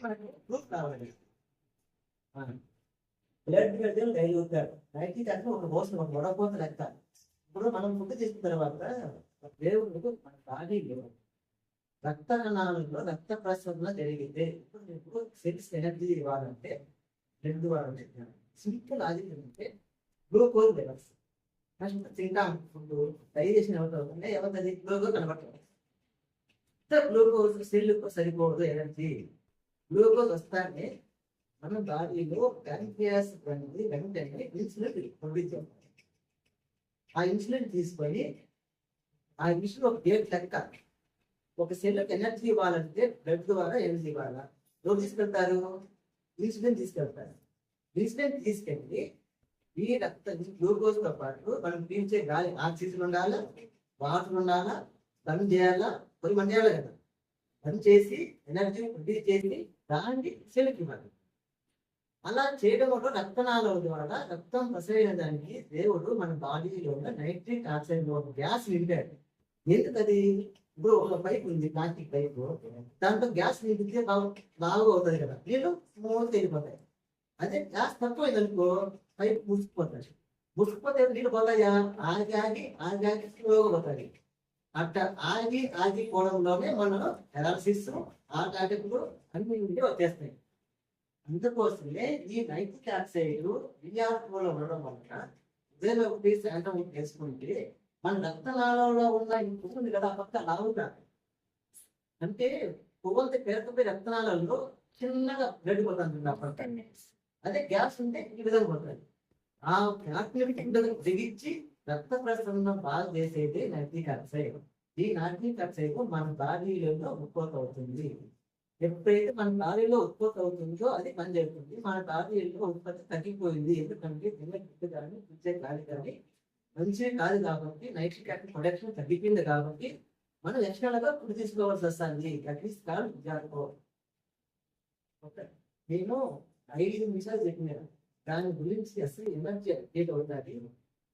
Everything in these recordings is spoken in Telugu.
మనకి ప్రూఫ్ కావాలి. బ్లడ్ ప్రెషర్ డైలీ అవుతాడు 90 ఒక మోసం ఒక వడపోత లెక్క. ఇప్పుడు మనం ఫుడ్ తీసుకున్న తర్వాత దేవుడు మన బాడీలో రక్త కణాలలో రక్త ప్రసరణ జరిగితే ఇప్పుడు సెల్స్ ఎనర్జీ ఇవ్వాలంటే బ్లడ్ ఇవ్వాలని చెప్పాను. సింపుల్ లాజిక్ ఏంటంటే గ్లూకోజ్ లెవెల్స్ తింటాం ఫుడ్ డైజెషన్ ఎవరితో ఎవరిది గ్లూకోజ్ కనబడుతుంది. గ్లూకోజ్ సెల్ సరిపోదు ఎనర్జీ. గ్లూకోజ్ వస్తానే మన బాడీలో ప్యాంక్రియాస్ అనేది వెంటనే ఇన్సులిన్ ప్రొడ్యూస్ అవుతుంది. ఆ ఇన్సులిన్ తీసుకొని ఆ ఇన్సులిన్ ఒక డేట్ లెక్క. ఒక సెల్కి ఎనర్జీ ఇవ్వాలంటే బ్లడ్ ద్వారా ఎనర్జీ ఇవ్వాలా. ఎవరు తీసుకెళ్తారు? ఇన్సులిన్ తీసుకెళ్తారు. ఇన్సులిన్ తీసుకెళ్ళి ఈ రక్త గ్లూకోజ్తో పాటు మనం పీల్చే గాలి ఆక్సిజన్ ఉండాలా, వాటర్ ఉండాలా, పని చేయాలా, కొన్ని పని చేయాలి కదా. పని చేసి ఎనర్జీ ప్రొడ్యూస్ చేసి దాన్ని సెల్కి ఇవ్వాలి. అలా చేయడం వల్ల రక్తనాళాల ద్వారా రక్తం ప్రసరైన దానికి దేవుడు మన బాడీలో ఉన్న నైట్రిక్ ఆక్సైడ్ గ్యాస్ నింపాడు. ఎందుకది? ఇప్పుడు ఒక పైప్ ఉంది, ప్లాస్టిక్ పైప్, దాంట్లో గ్యాస్ నింపితే బాగా అవుతుంది కదా, నీళ్ళు స్మూత్ వెళ్ళిపోతాయి. అదే గ్యాస్ తక్కువైంది అనుకో పైప్ ముసుకుపోతాయి. ముసుకుపోతే నీళ్ళు పోతాయా? ఆగి ఆగి ఆగి ఆగి స్లోగా పోతాయి. అట్లా ఆగి ఆగిపోవడంలోనే మనం ఎనాలిసిస్ ఆటలు అన్ని వచ్చేస్తాయి. అందుకోసమే ఈ నైట్రిక్ ఆక్సైడ్ విఆర్ఓలో ఉండడం వలన ఉదయం ఒకటి సాయంత్రం ఒకటి వేసుకుంటే మన రక్తనాళంలో ఉన్న ఈ పువ్వు ఉంది కదా, పక్క లావుగా అంటే పువ్వులతో పేరుకుపోయి రక్తనాళంలో చిన్నగా బ్లడ్ పోతుంది. పక్క అదే గ్యాస్ ఉంటే ఈ విధంగా పోతుంది. ఆ గ్యాస్ దిగించి రక్త ప్రసరణ బాగా చేసేది నైట్రిక్ ఆక్సైడ్. ఈ నైట్రిక్ ఆక్సైడ్ మన బాడీలో ఉత్పత్తి అవుతుంది. ఎప్పుడైతే మన బాడీలో ఉత్పత్తి అవుతుందో అది పని చేస్తుంది. మన బాడీలో ఉత్పత్తి తగ్గిపోయింది. ఎందుకంటే తిన్న కానీ పిచ్చే గాలి కానీ మంచిగా కాదు కాబట్టి నైట్రిక్ ఆక్సైడ్ ప్రొడక్షన్ తగ్గిపోయింది కాబట్టి మనం ఎక్స్ట్రాగా ఫుడ్ తీసుకోవాల్సి వస్తుంది. అట్లీస్ట్ కాదు జాగ్రత్త. నేను 5 నిమిషాలు చెప్పినాను దాని గురించి అసలు ఎనర్జీ అప్డేట్ అవుతుంది.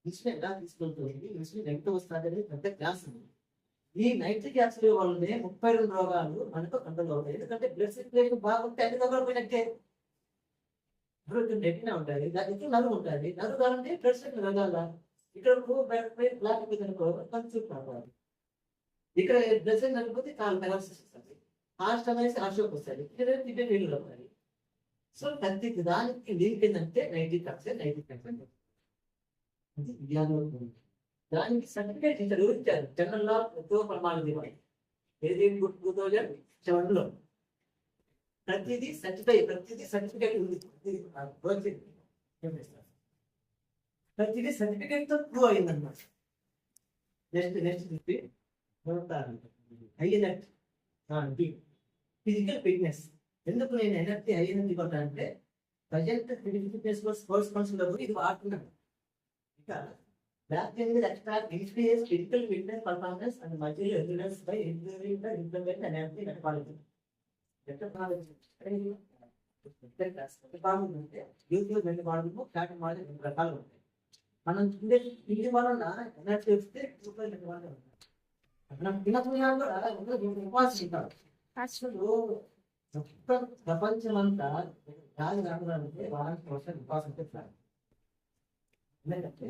ఇన్సులిన్ ఎలా తీసుకుంటుంది, ఇన్సులిన్ ఎంత వస్తుంది అనేది పెద్ద క్లాస్ ఉంది. ఈ నైట్రిక్ ఆక్సైడ్ వల్లనే 32 రోగాలు మనకు కంట్రోల్ అవుతాయి. ఎందుకంటే బ్లడ్ సర్క్యులేషన్ బాగుంటే అన్ని రోగాలు పోయినట్టే. రెటినా ఉంటుంది, దానికి నరువు ఉంటుంది. నరువు కావాలంటే బ్లడ్ సర్క్యులేషన్ వెళ్ళాలా. ఇక్కడ బ్లాక్ అనుకో కన్సూప్ కావాలి. ఇక్కడ బ్లడ్ సర్క్యులేషన్ నడిపోతే కాలు పెరాలసిస్ వస్తుంది, హార్ట్ అనేసి హార్ట్ వస్తుంది, ఇక్కడ నీళ్ళు అవుతాయి. సో ప్రతి దానికి లింక్ ఏంటంటే నైట్రిక్ ఆక్సైడ్. దానికి సర్టిఫికేట్ ఇచ్చారు. ఇచ్చారు జనరల్ లా ప్రమాణం ఏది 2007లో ప్రతిదీ సర్టిఫికేట్ ఉంది. ప్రతిదీ సర్టిఫికేట్ తో ప్రూవ్ అయిందన్నమాట. Next physical fitness. ఎందుకు నేను ఎనర్జీ హై ఎనర్జీ కొట్టానంటే ప్రజెంట్ ఫిట్నెస్ స్పోర్ట్స్ పర్సన్ ఇది వాడుతున్నాను. ఇంకా Back in the extract increase physical fitness performance and material endurance by improving the implement and energy metabolism. యూట్యూబ్ మెటబాలిజం ఫ్యాట్ మాలిజం 2 రకాలు ఉంటాయి. మనం తిండే తిండి వలన ఎనర్జీ వస్తే సూపర్ మెటబాలిజం ఉంటుంది. మనం తినకుండా కూడా ఉపవాసం ఉంటాం. ప్రపంచం అంతా గాలి రావడానికి వారానికి ఒకసారి ఉపవాసం చేస్తారు. అంటే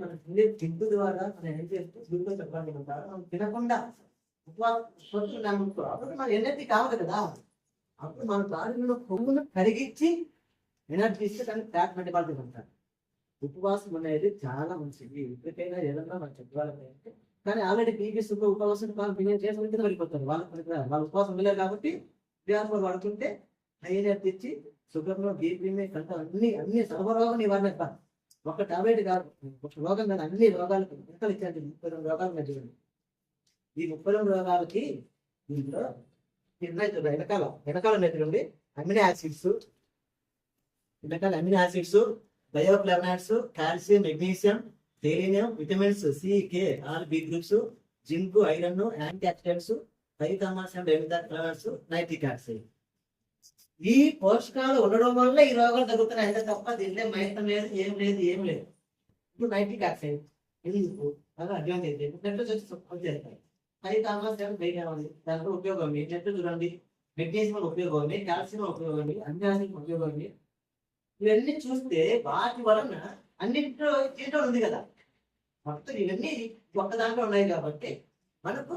మనం తినే తిండి ద్వారా మనం ఏం చేస్తూ గ్లూకోజ్ చెప్పాలనుకుంటారు. మనం తినకుండా ఉపవాసం అప్పుడు మన ఎనర్జీ కావాలి కదా. అప్పుడు మన బాడీలో కొవ్వును కరిగించి ఎనర్జీ ఇస్తే దాన్ని ఫ్యాట్ మెటబాలిజం అంటారు. ఉపవాసం అనేది చాలా మంచిది. ఎప్పటికైనా ఏదన్నా మనం చెప్పాలంటే కానీ ఆల్రెడీ పీపీఎస్ ఉపవాసం బియ్యం చేసుకుంటే వెళ్ళిపోతారు. వాళ్ళ ఉపవాసం వెళ్ళారు కాబట్టి బిఆర్4 వాడుకుంటే హై ఎనర్జీ ఇచ్చి షుగర్లో బీపీ అన్ని సర్వరోగం నివారణ. ఒక టాబ్లెట్ కాదు, ఒక రోగం కాదు, అన్ని రోగాలకు ముక్కలు ఇచ్చారు. 32 రోగాలు మధ్య ఈ 32 రోగాలకి దీంట్లో వెనకాల మెదడుండి amino acids bioflavonoids, calcium, magnesium, selenium, vitamins C, K, all, B groups, zinc, iron, antioxidants, nitric oxide. ఈ పోషకాలు ఉండడం వల్ల ఈ రోగాలు తగ్గుతున్నాయి. అయితే తప్ప దీంట్లో మైతం లేదు, ఏం లేదు. ఇప్పుడు నైట్రిక్ ఆక్సైడ్ ఎందుకు అలా అడ్వాంటేజ్ నెట్లో వచ్చి వచ్చేస్తాయి. అది కామర్స్ బయట ఉంది. దాంట్లో ఉపయోగం ఉంది. నెట్లో చూడండి, మెగ్నీషియం ఉపయోగం ఉంది, కాల్షియం ఉపయోగం ఉంది, అన్యాసియం ఉపయోగం ఉంది. ఇవన్నీ చూస్తే వాటి వలన అన్నింటిలో దీంట్లో ఉంది కదా, మొత్తం ఇవన్నీ ఒక్క దాంట్లో ఉన్నాయి కాబట్టి మనకు